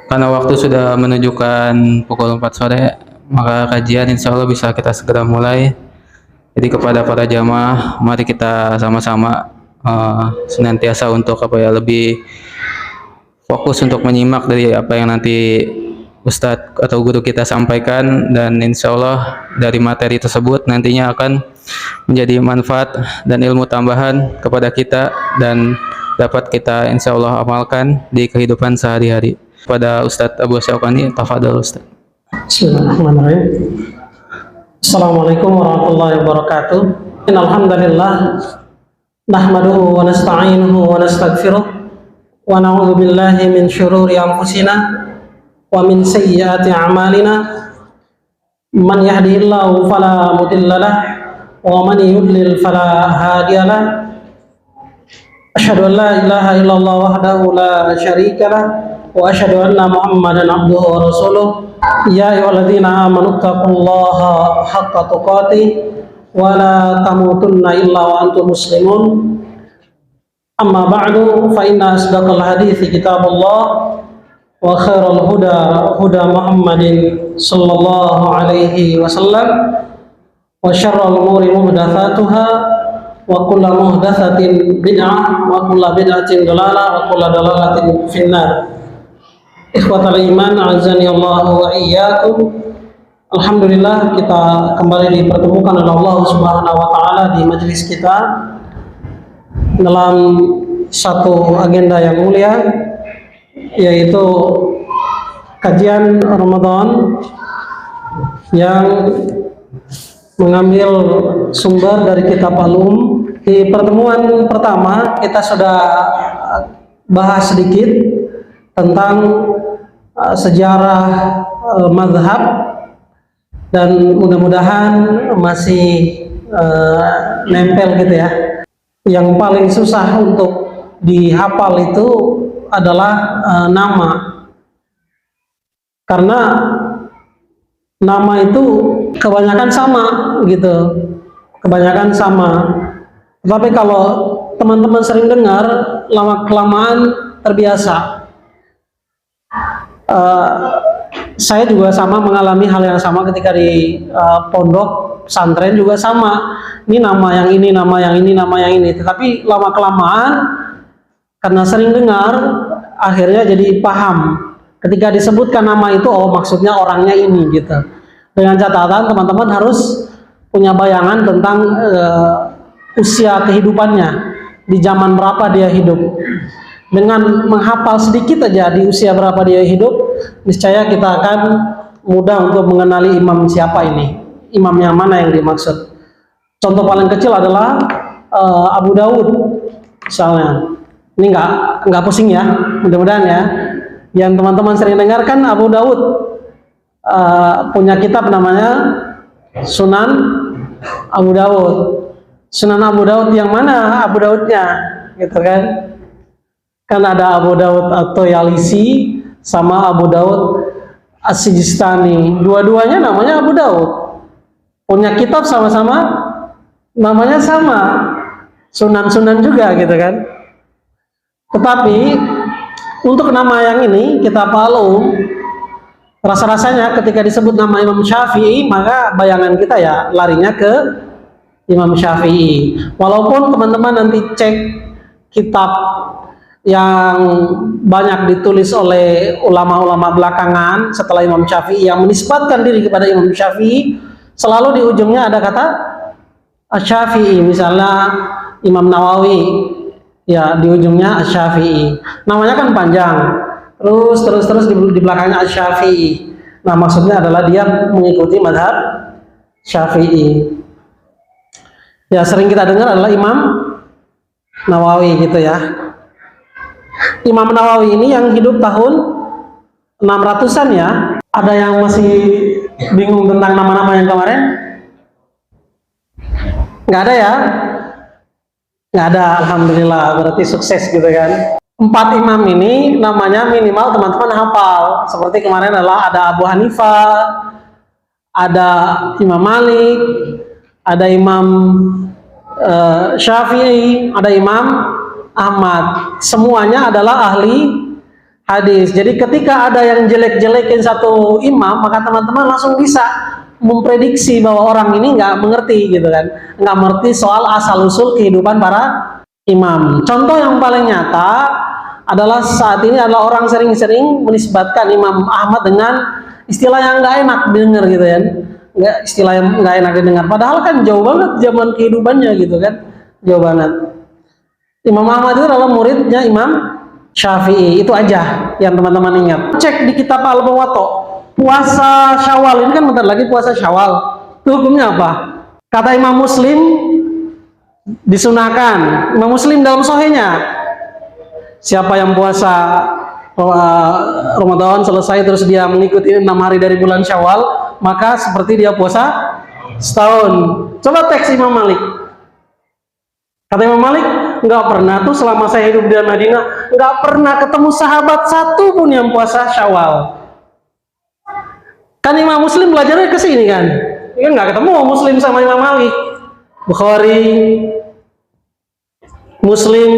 Karena waktu sudah menunjukkan pukul 4 sore, maka kajian insya Allah bisa kita segera mulai. Jadi kepada para jamaah, mari kita sama-sama senantiasa untuk lebih fokus untuk menyimak dari apa yang nanti Ustadz atau guru kita sampaikan, dan insya Allah dari materi tersebut nantinya akan menjadi manfaat dan ilmu tambahan kepada kita dan dapat kita insya Allah amalkan di kehidupan sehari-hari. Pada Ustadz Abu Syafani, tafadhol Ustadz. Bismillahirrahmanirrahim. Assalamualaikum warahmatullahi wabarakatuh. Innalhamdulillah nahmaduhu wa nasta'inuhu wa nastaghfiruh wa na'udzu billahi min syururi anfusina wa min sayyiati a'malina. Man yahdihillahu fala mudilla lahu wa man yudlil fala hadiya lahu. Asyhadu an la ilaha illallah wahdahu la syarika lahu wa asyhadu anna Muhammadan abduhu wa rasuluh. Ya ayyuhalladzina amanu taqullaha haqqa tuqatih wa la tamutunna illa wa antum muslimun. Amma ba'du, fa inna asdaqal hadithi kitabullah wa khairal huda huda Muhammadin sallallahu alaihi wasallam wa syarrul umuri muhdatsatuha wa kullu muhdatsatin bid'ah wa kullu bid'atin dhalalah wa kullu dhalalatin finnar. Ikhwatal iman, azani Allah wa iyyakum. Alhamdulillah, kita kembali dipertemukan oleh Allah Subhanahu wa taala di majelis kita dalam satu agenda yang mulia, yaitu kajian Ramadan yang mengambil sumber dari kitab Al-Um. Di pertemuan pertama kita sudah bahas sedikit tentang sejarah mazhab, dan mudah-mudahan masih nempel gitu ya. Yang paling susah untuk dihafal itu adalah nama, karena nama itu kebanyakan sama gitu, kebanyakan sama. Tapi kalau teman-teman sering dengar, lama kelamaan terbiasa. Saya juga sama mengalami hal yang sama ketika di pondok pesantren juga sama. Ini nama yang ini, nama yang ini, nama yang ini. Tetapi lama kelamaan karena sering dengar, akhirnya jadi paham. Ketika disebutkan nama itu, oh maksudnya orangnya ini gitu. Dengan catatan teman-teman harus punya bayangan tentang usia kehidupannya, di zaman berapa dia hidup. Dengan menghafal sedikit aja di usia berapa dia hidup, niscaya kita akan mudah untuk mengenali imam siapa ini, imam yang mana yang dimaksud. Contoh paling kecil adalah Abu Dawud misalnya. Ini nggak pusing ya, mudah-mudahan ya. Yang teman-teman sering dengarkan, Abu Dawud punya kitab namanya Sunan Abu Dawud. Sunan Abu Dawud yang mana Abu Dawudnya, gitu kan? Kan ada Abu Dawud At-Tayalisi sama Abu Dawud As-Sijistani. Dua-duanya namanya Abu Dawud. Punya kitab sama-sama, namanya sama. Sunan-sunan juga gitu kan. Tetapi untuk nama yang ini, kitab Al-Um, rasa-rasanya ketika disebut nama Imam Syafi'i, maka bayangan kita ya larinya ke Imam Syafi'i. Walaupun teman-teman nanti cek kitab yang banyak ditulis oleh ulama-ulama belakangan setelah Imam Syafi'i yang menisbatkan diri kepada Imam Syafi'i, selalu di ujungnya ada kata Asy-Syafi'i. Misalnya Imam Nawawi, ya di ujungnya Asy-Syafi'i. Namanya kan panjang, terus di belakangnya Asy-Syafi'i. Nah, maksudnya adalah dia mengikuti mazhab Syafi'i. Ya, sering kita dengar adalah Imam Nawawi gitu ya. Imam Nawawi ini yang hidup tahun 600-an ya. Ada yang masih bingung tentang nama-nama yang kemarin? Nggak ada ya? Nggak ada, alhamdulillah, berarti sukses gitu kan. 4 imam ini namanya minimal teman-teman hafal. Seperti kemarin adalah ada Abu Hanifah, ada Imam Malik, ada Imam Syafi'i, ada Imam Ahmad. Semuanya adalah ahli hadis. Jadi ketika ada yang jelek-jelekin satu imam, maka teman-teman langsung bisa memprediksi bahwa orang ini nggak mengerti gitu kan, nggak mengerti soal asal-usul kehidupan para imam. Contoh yang paling nyata adalah saat ini adalah orang sering-sering menisbatkan Imam Ahmad dengan istilah yang nggak enak didengar gitu kan, nggak, istilah yang nggak enak didengar. Padahal kan jauh banget zaman kehidupannya gitu kan, jauh banget. Imam Ahmad itu adalah muridnya Imam Syafi'i, itu aja yang teman-teman ingat. Cek di kitab Al-Muwatta, puasa Syawal ini kan bentar lagi puasa Syawal. Itu hukumnya apa? Kata Imam Muslim disunahkan. Imam Muslim dalam sahihnya, siapa yang puasa Ramadan selesai terus dia mengikuti 6 hari dari bulan Syawal, maka seperti dia puasa setahun. Coba teks Imam Malik. Kata Imam Malik, nggak pernah tuh selama saya hidup di Madinah, nggak pernah ketemu sahabat satu pun yang puasa Syawal. Kan Imam Muslim belajarnya ke sini kan, ya nggak ketemu Muslim sama Imam Malik. Bukhari, Muslim,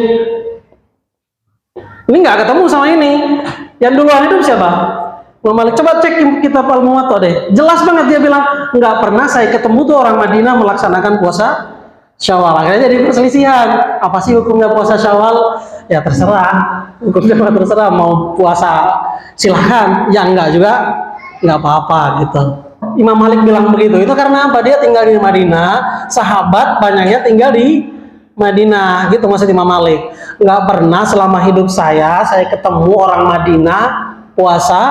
ini nggak ketemu sama ini. Yang duluan itu siapa? Imam Malik. Coba cek kitab Al-Muwatta deh. Jelas banget dia bilang, nggak pernah saya ketemu tuh orang Madinah melaksanakan puasa Syawal. Akhirnya jadi perselisihan. Apa sih hukumnya puasa Syawal? Ya terserah. Hukumnya terserah. Mau puasa silahkan. Ya enggak juga, nggak apa-apa gitu. Imam Malik bilang begitu. Itu karena apa? Dia tinggal di Madinah. Sahabat banyaknya tinggal di Madinah. Gitu maksud Imam Malik. Nggak pernah selama hidup saya ketemu orang Madinah puasa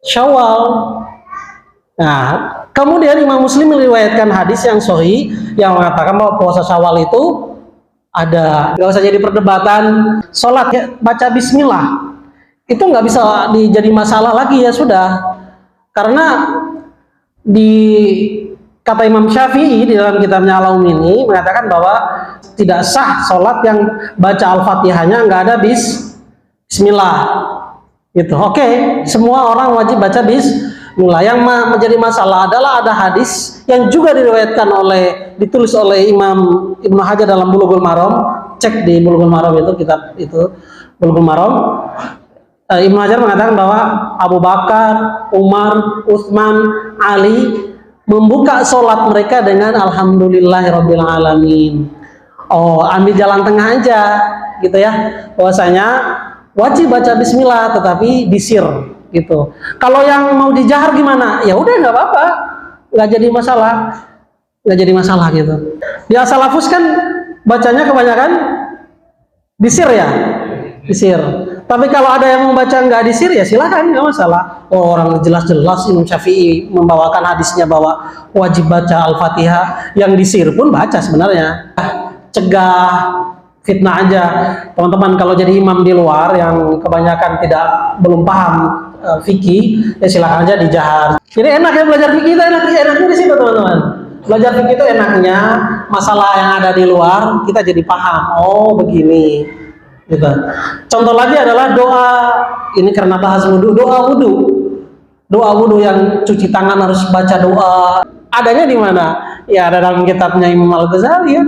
Syawal. Nah, kemudian Imam Muslim meriwayatkan hadis yang sahih yang mengatakan bahwa puasa Syawal itu ada, nggak usah jadi perdebatan. Sholat ya, baca Bismillah itu nggak bisa jadi masalah lagi, ya sudah. Karena di kata Imam Syafi'i di dalam kitabnya Al-Um ini mengatakan bahwa tidak sah sholat yang baca Al-Fatihahnya nggak ada Bismillah. Gitu. Oke, semua orang wajib baca Bismillah. Yang menjadi masalah adalah ada hadis yang juga ditulis oleh Imam Ibnu Hajar dalam Bulughul Maram. Cek di Bulughul Maram itu, kitab itu Bulughul Maram. Ibnu Hajar mengatakan bahwa Abu Bakar, Umar, Utsman, Ali membuka sholat mereka dengan Alhamdulillahirabbil alamin. Oh, ambil jalan tengah aja gitu ya. Bahwasanya wajib baca Bismillah tetapi disir gitu. Kalau yang mau dijahar gimana? Ya udah nggak apa-apa, nggak jadi masalah gitu. Di As-Salafus kan bacanya kebanyakan disir ya, disir. Tapi kalau ada yang membaca nggak disir ya silakan, nggak masalah. Oh, orang jelas-jelas Imam Syafi'i membawakan hadisnya bahwa wajib baca Al-Fatihah, yang disir pun baca sebenarnya. Cegah fitnah aja teman-teman. Kalau jadi imam di luar yang kebanyakan belum paham fikih, ya silakan aja dijahar. Jadi enak ya belajar fikih itu, enaknya di situ teman-teman. Belajar fikih itu enaknya masalah yang ada di luar kita jadi paham. Oh begini gitu. Contoh lagi adalah doa, ini karena bahas wudu, doa wudu yang cuci tangan harus baca doa. Adanya di mana? Ya ada dalam kitabnya Imam Al-Ghazali ya.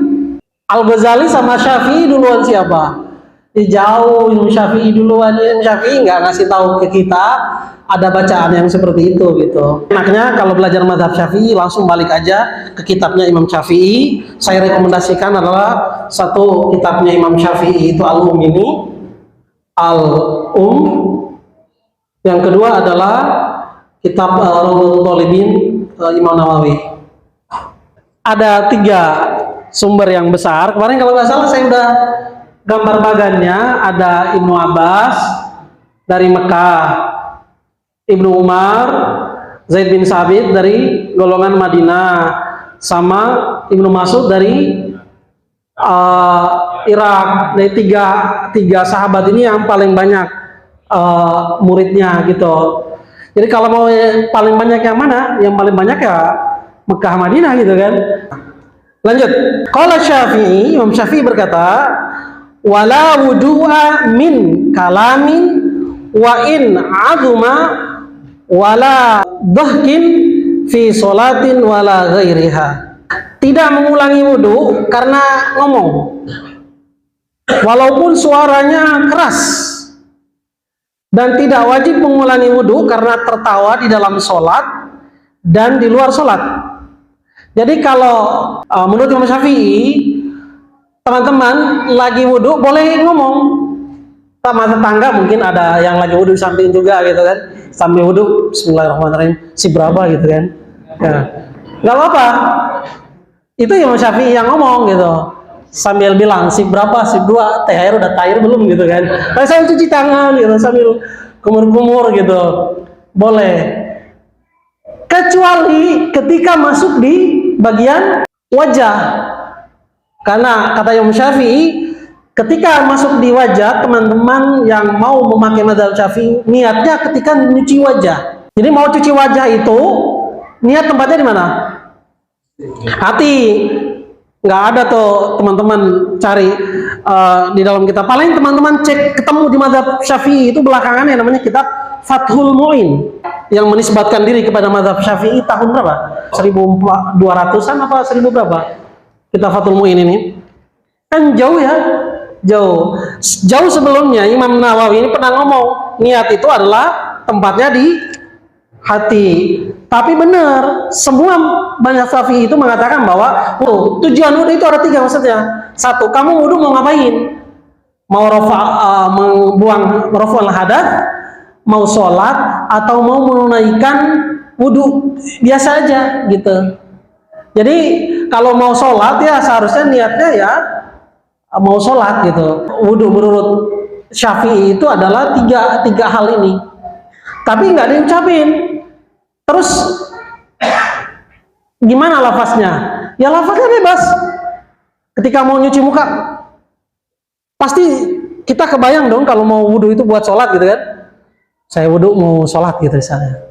Al-Ghazali sama Syafi'i duluan siapa? Jauh, Imam Syafi'i duluan. Imam Syafi'i nggak ngasih tahu ke kita ada bacaan yang seperti itu gitu. Enaknya kalau belajar mazhab Syafi'i langsung balik aja ke kitabnya Imam Syafi'i. Saya rekomendasikan adalah satu kitabnya Imam Syafi'i itu Al-Um ini, Al-Um. Yang kedua adalah kitab Rawdatul Thalibin Imam Nawawi. Ada 3 sumber yang besar. Kemarin kalau nggak salah saya udah gambar bagannya. Ada Ibnu Abbas dari Mekah, Ibnu Umar, Zaid bin Sabit dari golongan Madinah, sama Ibnu Mas'ud dari Irak. Dari tiga sahabat ini yang paling banyak muridnya gitu. Jadi kalau mau paling banyak yang mana? Yang paling banyak ya Mekah Madinah gitu kan. Lanjut. Qala Syafi'i, Imam Syafi'i berkata, wala wudu'a min kalamin wa in azuma wala dhahkin fi sholatin wala ghairiha. Tidak mengulangi wudu karena ngomong, walaupun suaranya keras, dan tidak wajib mengulangi wudhu karena tertawa di dalam sholat dan di luar sholat. Jadi kalau menurut Imam Syafi'i, teman-teman lagi wudhu boleh ngomong sama tetangga, mungkin ada yang lagi wudhu di samping juga gitu kan, sambil wudhu Bismillahirrahmanirrahim si berapa gitu kan, ya nggak apa-apa, itu Imam Syafi'i yang ngomong gitu, sambil bilang si berapa, si dua, teh air udah cair belum gitu kan, tapi saya cuci tangan gitu sambil kumur-kumur gitu, boleh, kecuali ketika masuk di bagian wajah. Karena kata Imam Syafi'i, ketika masuk di wajah, teman-teman yang mau memakai mazhab Syafi'i, niatnya ketika mencuci wajah. Jadi mau cuci wajah itu, niat tempatnya di mana? Hati. Nggak ada tuh teman-teman cari di dalam kitab. Paling teman-teman cek ketemu di mazhab Syafi'i itu belakangan yang namanya kitab Fathul Mu'in, yang menisbatkan diri kepada mazhab Syafi'i tahun berapa? 1200-an apa 1000 berapa? Kitab Fathul Mu'in ini kan jauh ya, jauh sebelumnya Imam Nawawi ini pernah ngomong niat itu adalah tempatnya di hati. Tapi benar, semua banyak Syafi'i itu mengatakan bahwa tujuan wudhu itu ada 3 maksudnya. 1, kamu wudhu mau ngapain? Mau membuang rafa'ul hadath, mau sholat, atau mau menunaikan wudhu biasa aja gitu. Jadi kalau mau sholat ya seharusnya niatnya ya mau sholat gitu. Wudhu menurut Syafi'i itu adalah tiga hal ini. Tapi nggak diucapin. Terus gimana lafaznya? Ya lafaznya bebas. Ketika mau nyuci muka, pasti kita kebayang dong kalau mau wudhu itu buat sholat gitu kan. Saya wudhu mau sholat gitu misalnya.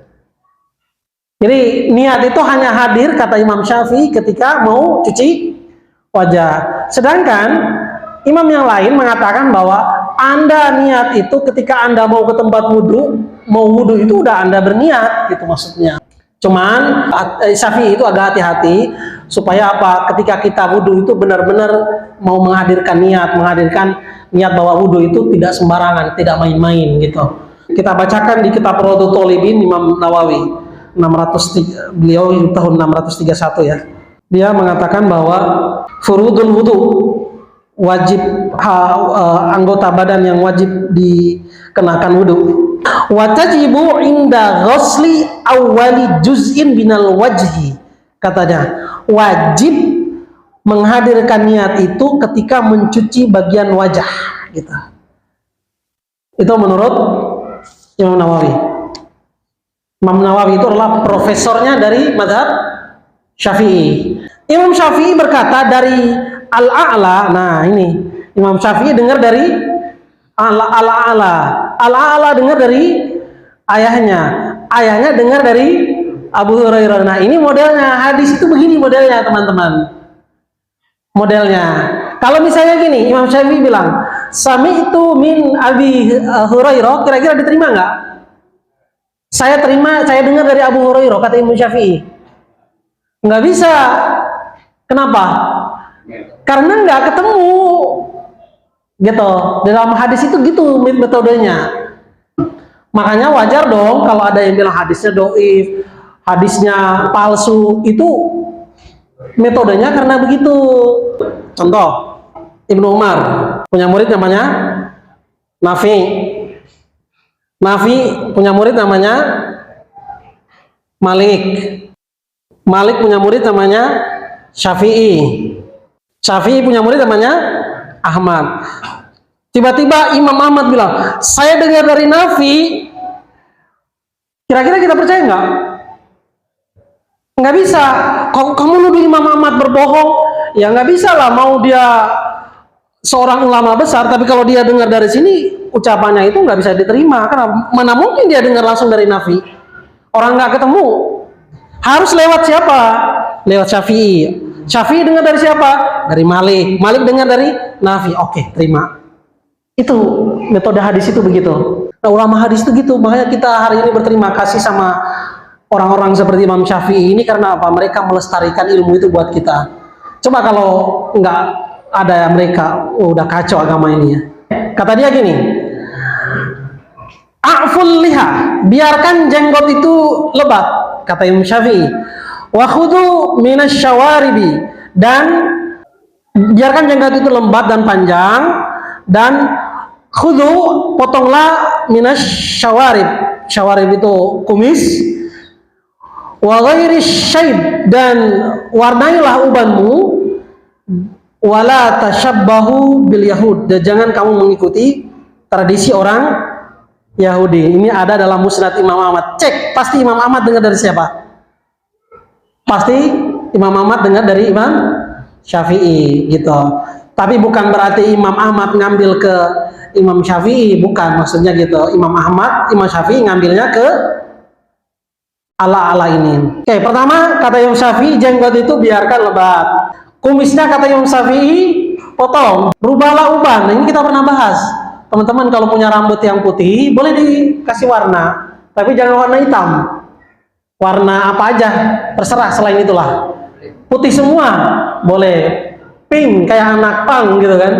Jadi niat itu hanya hadir kata Imam Syafi'i ketika mau cuci wajah. Sedangkan imam yang lain mengatakan bahwa Anda niat itu ketika Anda mau ke tempat wudhu, mau wudhu itu udah Anda berniat gitu maksudnya. Cuman Syafi'i itu agak hati-hati supaya apa? Ketika kita wudhu itu benar-benar mau menghadirkan niat bahwa wudhu itu tidak sembarangan, tidak main-main gitu. Kita bacakan di kitab Raudhatul Thalibin Imam Nawawi. Beliau tahun 631 ya. Dia mengatakan bahwa furudul wudu, wajib anggota badan yang wajib dikenakan wudu. Wa tajibu inda ghusli awwali juz'in binal wajhi. Katanya, wajib menghadirkan niat itu ketika mencuci bagian wajah gitu. Itu menurut Imam Nawawi. Imam Nawawi itu adalah profesornya dari mazhab Syafi'i. Imam Syafi'i berkata dari Al-A'la. Nah ini Imam Syafi'i dengar dari Al-A'la. Al-A'la dengar dari ayahnya. Ayahnya dengar dari Abu Hurairah. Nah ini modelnya, hadis itu begini modelnya teman-teman. Modelnya. Kalau misalnya gini, Imam Syafi'i bilang, Sami'tu min Abi Hurairah, kira-kira diterima nggak? Saya dengar dari Abu Hurairah, kata Imam Syafi'i. Nggak bisa. Kenapa? Karena nggak ketemu. Gitu. Dalam hadis itu gitu metodenya. Makanya wajar dong kalau ada yang bilang hadisnya doif, hadisnya palsu, itu metodenya karena begitu. Contoh, Ibnu Umar punya murid namanya Nafi. Nafi punya murid namanya Malik. Malik punya murid namanya Syafi'i. Syafi'i punya murid namanya Ahmad. Tiba-tiba Imam Ahmad bilang, saya dengar dari Nafi. Kira-kira kita percaya nggak? Nggak bisa. Kamu nuduh Imam Ahmad berbohong? Ya nggak bisa lah. Mau dia seorang ulama besar, tapi kalau dia dengar dari sini, ucapannya itu nggak bisa diterima. Karena mana mungkin dia dengar langsung dari Nafi? Orang nggak ketemu. Harus lewat siapa? Lewat Syafi'i. Syafi'i dengar dari siapa? Dari Malik. Malik dengar dari Nafi. Oke, terima. Itu metode hadis itu begitu. Nah, ulama hadis itu gitu. Makanya kita hari ini berterima kasih sama orang-orang seperti Imam Syafi'i ini karena apa? Mereka melestarikan ilmu itu buat kita. Coba kalau nggak ada mereka, udah kacau agama ini ya. Kata dia gini, A'ful liha, biarkan jenggot itu lebat, kata Imam Syafi'i. Wa khudhu minasy syawaribi, dan biarkan jenggot itu lebat dan panjang, dan khudhu, potonglah minasy syawarib. Syawarib itu kumis. Wa ghairi syaib, dan warnailah ubanmu. Wala tashabbahu bil yahud, dan jangan kamu mengikuti tradisi orang Yahudi. Ini ada dalam Musnad Imam Ahmad. Cek, pasti Imam Ahmad dengar dari siapa? Pasti Imam Ahmad dengar dari Imam Syafi'i gitu. Tapi bukan berarti Imam Ahmad ngambil ke Imam Syafi'i, bukan maksudnya gitu. Imam Syafi'i ngambilnya ke ala-ala ini. Oke, pertama kata Imam Syafi'i, jenggot itu biarkan lebat. Kumisnya kata Imam Syafi'i potong. Rubahlah uban. Ini kita pernah bahas. Teman-teman kalau punya rambut yang putih boleh dikasih warna, tapi jangan warna hitam. Warna apa aja terserah, selain itulah. Putih semua boleh, pink kayak anak pang gitu kan,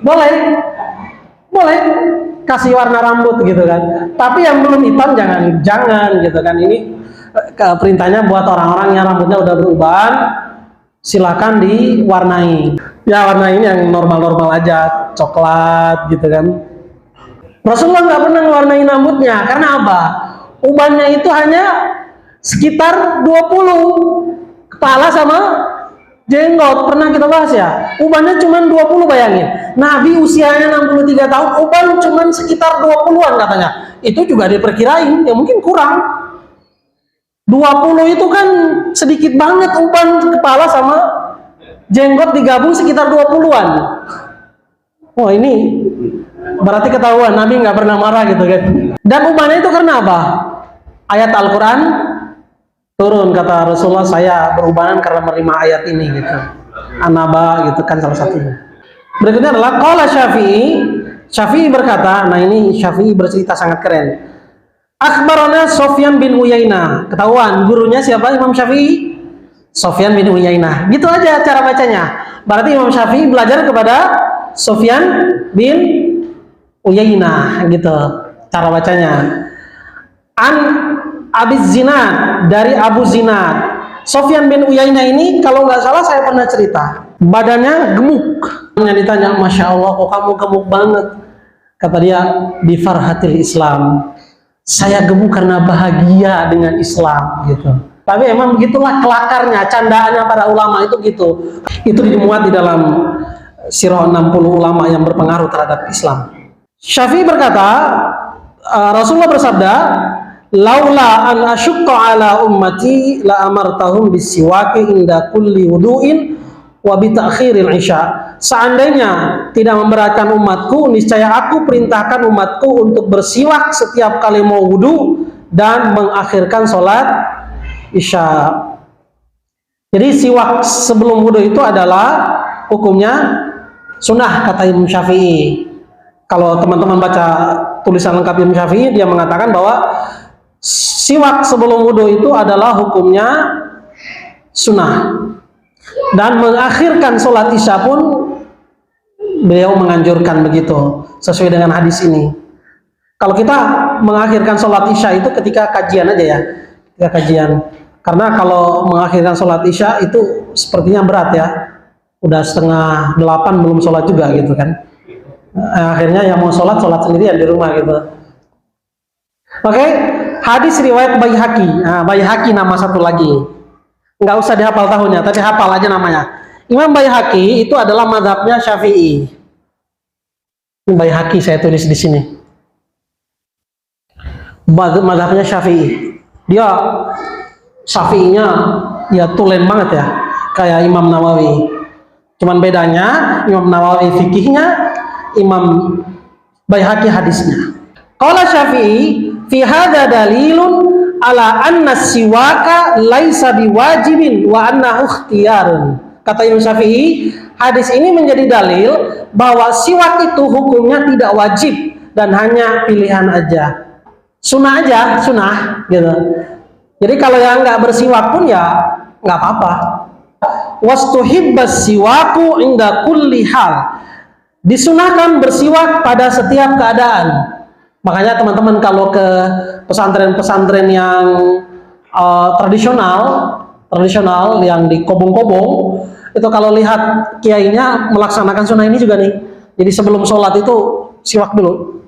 boleh kasih warna rambut gitu kan. Tapi yang belum hitam jangan gitu kan. Ini perintahnya buat orang-orang yang rambutnya udah beruban, silakan diwarnai. Ya warna ini yang normal-normal aja, coklat gitu kan. Rasulullah nggak pernah mewarnai rambutnya, karena apa? Ubannya itu hanya sekitar 20, kepala sama jenggot. Pernah kita bahas ya, ubannya cuma 20, bayangin. Nabi usianya 63 tahun, uban cuma sekitar 20-an katanya. Itu juga diperkirain, ya mungkin kurang. 20 itu kan sedikit banget, uban kepala sama jenggot digabung sekitar 20-an. Oh ini berarti ketahuan Nabi nggak pernah marah gitu kan. Dan ubannya itu karena apa? Ayat Al-Quran turun, kata Rasulullah, saya berubanan karena menerima ayat ini gitu. Anaba gitu kan salah satunya. Berikutnya adalah qala Syafi'i berkata, nah ini Syafi'i bercerita sangat keren. Akhbarana Sufyan bin Uyainah. Ketahuan gurunya siapa? Imam Syafi'i. Sufyan bin Uyainah. Gitu aja cara bacanya. Berarti Imam Syafi'i belajar kepada Sufyan bin Uyainah gitu cara bacanya. An Abi Zinad, dari Abu Zinad. Sufyan bin Uyainah ini kalau nggak salah saya pernah cerita, badannya gemuk. Yang ditanya, Masya Allah kok kamu gemuk banget? Kata dia, di farhatil Islam, saya gemuk karena bahagia dengan Islam gitu. Tapi emang begitulah kelakarnya, candaannya para ulama itu gitu. Itu dimuat di dalam Sirah 60 ulama yang berpengaruh terhadap Islam. Syafi'i berkata, Rasulullah bersabda, laula an asyqa ala ummati la amartahum bisiwaki inda kulli wudu'in wa bi ta'khiril isya. Seandainya tidak memberatkan umatku, niscaya aku perintahkan umatku untuk bersiwak setiap kali mau wudu dan mengakhirkan sholat isya. Jadi siwak sebelum wudu itu adalah hukumnya sunnah kata Imam Syafi'i. Kalau teman-teman baca tulisan lengkap Imam Syafi'i, dia mengatakan bahwa siwak sebelum wudu itu adalah hukumnya sunnah. Dan mengakhirkan sholat isya pun beliau menganjurkan begitu, sesuai dengan hadis ini. Kalau kita mengakhirkan sholat isya itu ketika kajian aja ya, ketika kajian. Karena kalau mengakhirkan sholat isya itu sepertinya berat ya. Udah 7:30 belum sholat juga gitu kan. Akhirnya yang mau sholat sendirian di rumah gitu. Oke, hadis riwayat Baihaqi. Nah, Baihaqi nama satu lagi. Nggak usah dihafal tahunnya, tapi hafal aja namanya. Imam Baihaqi itu adalah mazhabnya Syafi'i. Baihaqi saya tulis di sini. Mazhabnya Syafi'i. Dia Syafi'inya ya tulen banget ya, kayak Imam Nawawi. Cuman bedanya Imam Nawawi fikihnya, Imam Baihaqi hadisnya. Qala Syafi'i, fi hadza dalilun ala anna siwaka laisa biwajibin wa annahu ikhtiyarun. Kata Imam Syafi'i, hadis ini menjadi dalil bahwa siwak itu hukumnya tidak wajib dan hanya pilihan aja. Sunnah aja, sunnah gitu. Jadi kalau yang nggak bersiwak pun ya nggak apa-apa. Wastuhibbas siwaku inda kulli hal. Disunahkan bersiwak pada setiap keadaan. Makanya teman-teman kalau ke pesantren-pesantren yang tradisional yang di kobong-kobong, itu kalau lihat kiainya melaksanakan sunnah ini juga nih. Jadi sebelum sholat itu siwak dulu.